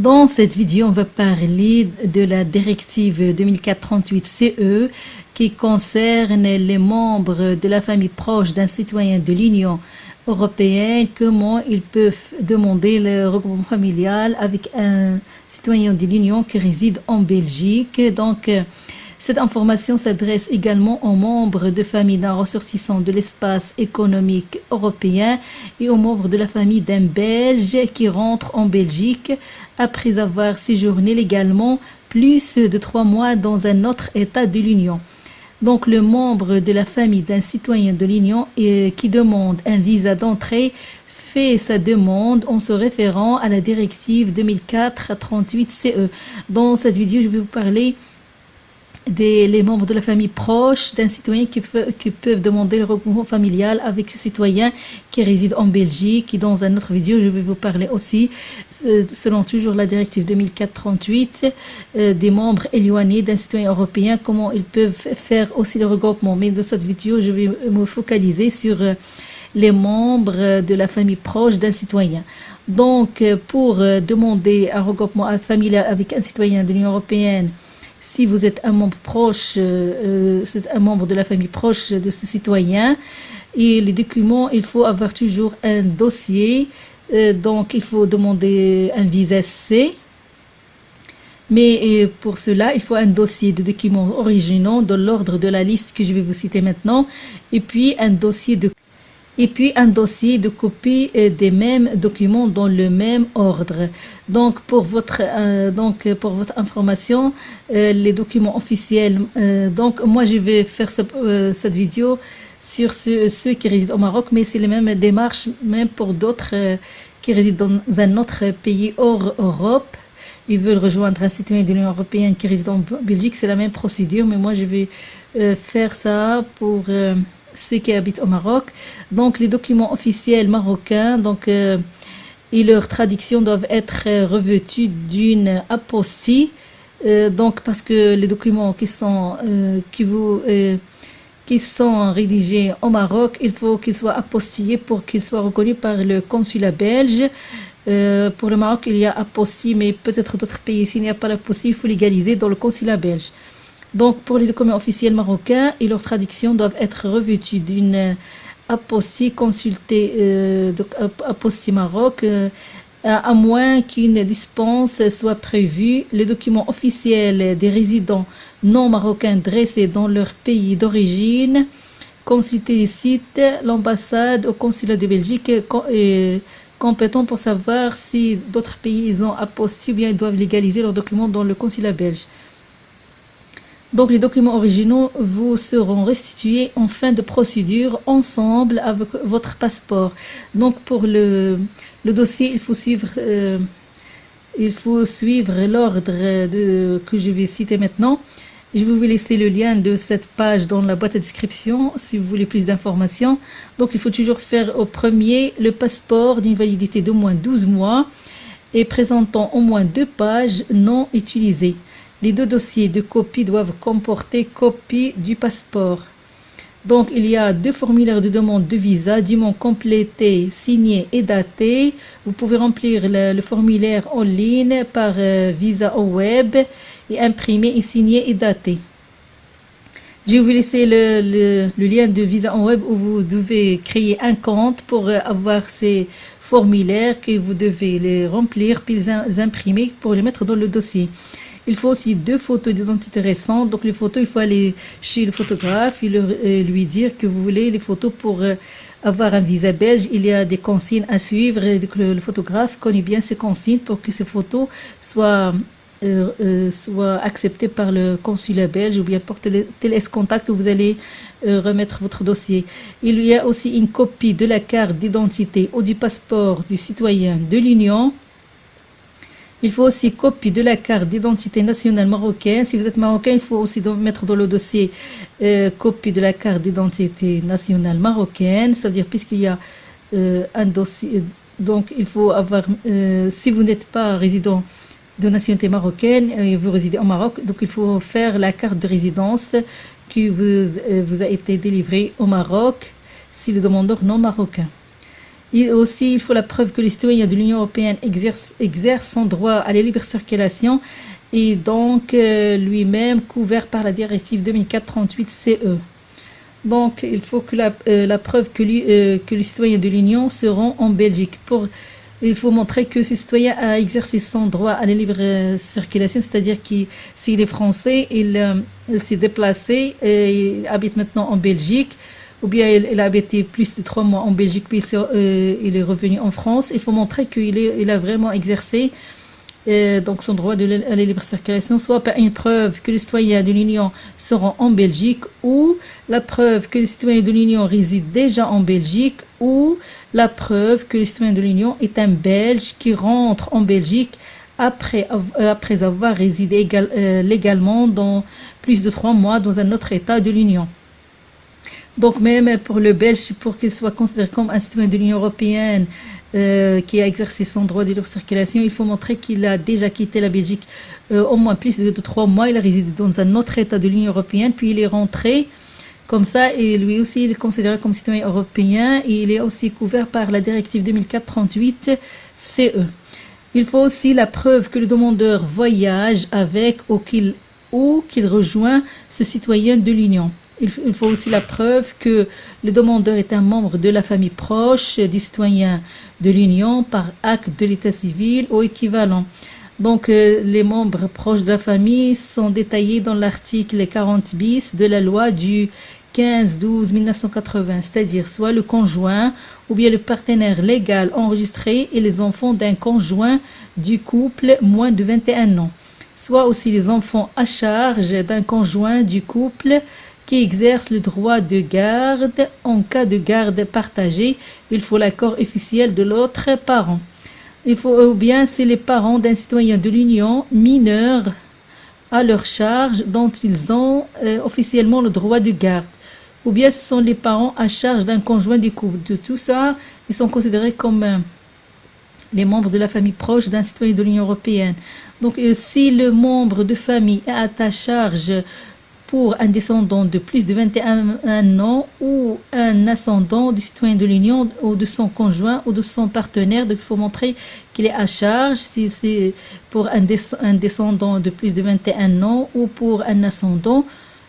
Dans cette vidéo, on va parler de la directive 2004-38-CE qui concerne les membres de la famille proche d'un citoyen de l'Union européenne, comment ils peuvent demander le regroupement familial avec un citoyen de l'Union qui réside en Belgique. Donc, cette information s'adresse également aux membres de famille d'un ressortissant de l'espace économique européen et aux membres de la famille d'un Belge qui rentre en Belgique après avoir séjourné légalement plus de 3 mois dans un autre État de l'Union. Donc, le membre de la famille d'un citoyen de l'Union qui demande un visa d'entrée fait sa demande en se référant à la directive 2004-38-CE. Dans cette vidéo, je vais vous parler les membres de la famille proche d'un citoyen qui peuvent demander le regroupement familial avec ce citoyen qui réside en Belgique. Et dans une autre vidéo, je vais vous parler aussi, selon toujours la directive 2004-38, des membres éloignés d'un citoyen européen, comment ils peuvent faire aussi le regroupement. Mais dans cette vidéo, je vais me focaliser sur les membres de la famille proche d'un citoyen. Donc, pour demander un regroupement familial avec un citoyen de l'Union européenne, si vous êtes un membre proche, un membre de la famille proche de ce citoyen, et les documents, il faut avoir toujours un dossier. Donc, il faut demander un visa C. Mais pour cela, il faut un dossier de documents originaux dans l'ordre de la liste que je vais vous citer maintenant. Et puis, un dossier de copie des mêmes documents dans le même ordre. Donc, pour votre information, les documents officiels. Donc, moi, je vais faire cette vidéo sur ceux qui résident au Maroc, mais c'est les mêmes démarches, même pour d'autres qui résident dans un autre pays hors Europe. Ils veulent rejoindre un citoyen de l'Union européenne qui réside en Belgique. C'est la même procédure, mais moi, je vais faire ça pour ceux qui habitent au Maroc. Donc, les documents officiels marocains, donc, et leur traduction doivent être revêtus d'une apostille. Donc, parce que les documents qui sont rédigés au Maroc, il faut qu'ils soient apostillés pour qu'ils soient reconnus par le consulat belge. Pour le Maroc, il y a apostille, mais peut-être d'autres pays, s'il n'y a pas l'apostille, il faut légaliser dans le consulat belge. Donc, pour les documents officiels marocains et leur traduction doivent être revêtus d'une apostille consultée, apostille Maroc, à moins qu'une dispense soit prévue. Les documents officiels des résidents non marocains dressés dans leur pays d'origine, consultez les sites, l'ambassade au consulat de Belgique compétent pour savoir si d'autres pays ont apostille ou bien ils doivent légaliser leurs documents dans le consulat belge. Donc, les documents originaux vous seront restitués en fin de procédure ensemble avec votre passeport. Donc, pour le dossier, il faut suivre l'ordre que je vais citer maintenant. Je vais vous laisser le lien de cette page dans la boîte de description si vous voulez plus d'informations. Donc, il faut toujours faire au premier le passeport d'une validité d'au moins 12 mois et présentant au moins 2 pages non utilisées. Les 2 dossiers de copie doivent comporter copie du passeport. Donc, il y a 2 formulaires de demande de visa dûment complétés, signés et datés. Vous pouvez remplir le formulaire en ligne par visa au web et imprimer et signer et dater. Je vais vous laisser le lien de visa en web où vous devez créer un compte pour avoir ces formulaires que vous devez les remplir puis les imprimer pour les mettre dans le dossier. Il faut aussi 2 photos d'identité récentes. Donc, les photos, il faut aller chez le photographe et lui dire que vous voulez les photos pour avoir un visa belge. Il y a des consignes à suivre. Le photographe connaît bien ces consignes pour que ces photos soient acceptées par le consulat belge ou bien pour tel contact où vous allez remettre votre dossier. Il y a aussi une copie de la carte d'identité ou du passeport du citoyen de l'Union. Il faut aussi copie de la carte d'identité nationale marocaine. Si vous êtes marocain, il faut aussi mettre dans le dossier copie de la carte d'identité nationale marocaine. C'est-à-dire, puisqu'il y a un dossier, donc il faut avoir, si vous n'êtes pas résident de nationalité marocaine et vous résidez au Maroc, donc il faut faire la carte de résidence qui vous a été délivrée au Maroc si le demandeur non marocain. Et aussi, il faut la preuve que les citoyens de l'Union européenne exercent son droit à la libre circulation et donc lui-même couvert par la directive 2004/38/CE. Donc, il faut que la preuve que les citoyens de l'Union seront en Belgique. Il faut montrer que ce citoyen a exercé son droit à la libre circulation, c'est-à-dire que s'il est français, il s'est déplacé et il habite maintenant en Belgique, ou bien il a habité plus de 3 mois en Belgique, puis il est revenu en France. Il faut montrer qu'il a vraiment exercé donc son droit à la libre circulation, soit par une preuve que les citoyens de l'Union seront en Belgique, ou la preuve que les citoyens de l'Union résident déjà en Belgique, ou la preuve que le citoyen de l'Union est un Belge qui rentre en Belgique après avoir résidé légalement dans plus de 3 mois dans un autre État de l'Union. Donc même pour le Belge, pour qu'il soit considéré comme un citoyen de l'Union européenne qui a exercé son droit de libre circulation, il faut montrer qu'il a déjà quitté la Belgique au moins plus de 3 mois. Il a résidé dans un autre État de l'Union européenne, puis il est rentré comme ça, et lui aussi il est considéré comme citoyen européen, et il est aussi couvert par la directive 2004/38/CE. Il faut aussi la preuve que le demandeur voyage avec ou qu'il rejoint ce citoyen de l'Union. Il faut aussi la preuve que le demandeur est un membre de la famille proche du citoyen de l'Union par acte de l'état civil ou équivalent. Donc, les membres proches de la famille sont détaillés dans l'article 40 bis de la loi du 15/12/1980, c'est-à-dire soit le conjoint ou bien le partenaire légal enregistré et les enfants d'un conjoint du couple moins de 21 ans, soit aussi les enfants à charge d'un conjoint du couple qui exerce le droit de garde. En cas de garde partagée, il faut l'accord officiel de l'autre parent. Ou bien c'est les parents d'un citoyen de l'Union mineur à leur charge dont ils ont officiellement le droit de garde. Ou bien ce sont les parents à charge d'un conjoint du couple. De tout ça, ils sont considérés comme les membres de la famille proche d'un citoyen de l'Union européenne. Donc si le membre de famille est à ta charge pour un descendant de plus de 21 ans ou un ascendant du citoyen de l'Union ou de son conjoint ou de son partenaire, donc il faut montrer qu'il est à charge si c'est pour un descendant de plus de 21 ans ou pour un ascendant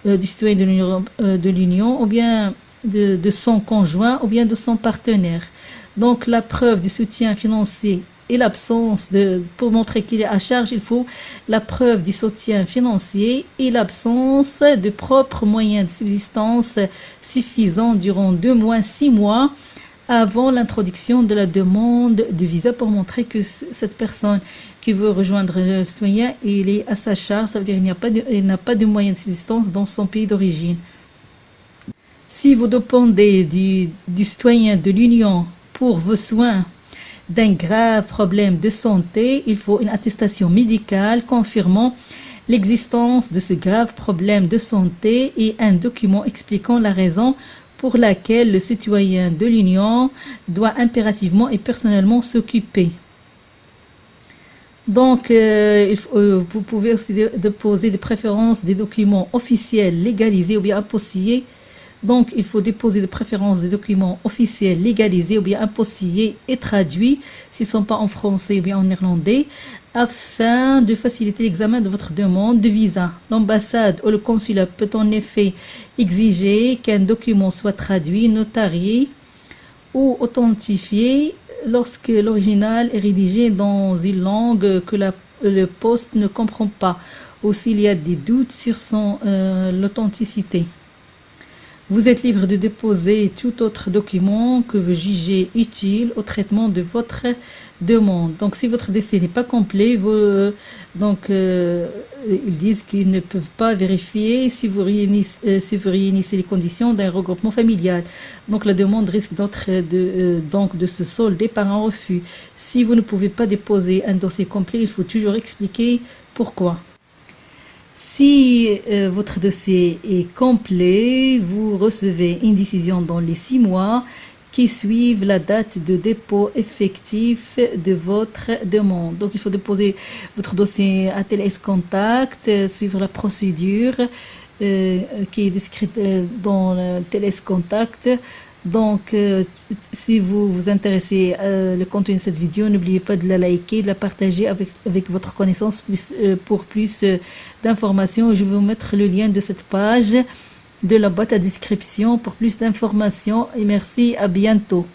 du citoyen de l'Union ou bien de son conjoint ou bien de son partenaire. Donc la preuve du soutien financier et l'absence pour montrer qu'il est à charge, il faut la preuve du soutien financier et l'absence de propres moyens de subsistance suffisants durant 2 mois, 6 mois avant l'introduction de la demande de visa pour montrer que cette personne qui veut rejoindre le citoyen, il est à sa charge, ça veut dire qu'il n'a pas de moyens de subsistance dans son pays d'origine. Si vous dépendez du citoyen de l'Union pour vos soins d'un grave problème de santé, il faut une attestation médicale confirmant l'existence de ce grave problème de santé et un document expliquant la raison pour laquelle le citoyen de l'Union doit impérativement et personnellement s'occuper. Donc, vous pouvez aussi déposer de préférence des documents officiels légalisés ou bien apostillés. Donc, il faut déposer de préférence des documents officiels légalisés ou bien apostillés et traduits, s'ils ne sont pas en français ou bien en néerlandais, afin de faciliter l'examen de votre demande de visa. L'ambassade ou le consulat peut en effet exiger qu'un document soit traduit, notarié ou authentifié lorsque l'original est rédigé dans une langue que le poste ne comprend pas ou s'il y a des doutes sur l'authenticité. Vous êtes libre de déposer tout autre document que vous jugez utile au traitement de votre demande. Donc, si votre dossier n'est pas complet, ils disent qu'ils ne peuvent pas vérifier si vous réunissez les conditions d'un regroupement familial. Donc, la demande risque de se solder par un refus. Si vous ne pouvez pas déposer un dossier complet, il faut toujours expliquer pourquoi. Si votre dossier est complet, vous recevez une décision dans les 6 mois qui suivent la date de dépôt effectif de votre demande. Donc, il faut déposer votre dossier à TLS Contact, suivre la procédure qui est décrite dans le TLS Contact. Donc, si vous vous intéressez à le contenu de cette vidéo, n'oubliez pas de la liker, de la partager avec votre connaissance pour plus d'informations. Je vais vous mettre le lien de cette page de la boîte à description pour plus d'informations et merci, à bientôt.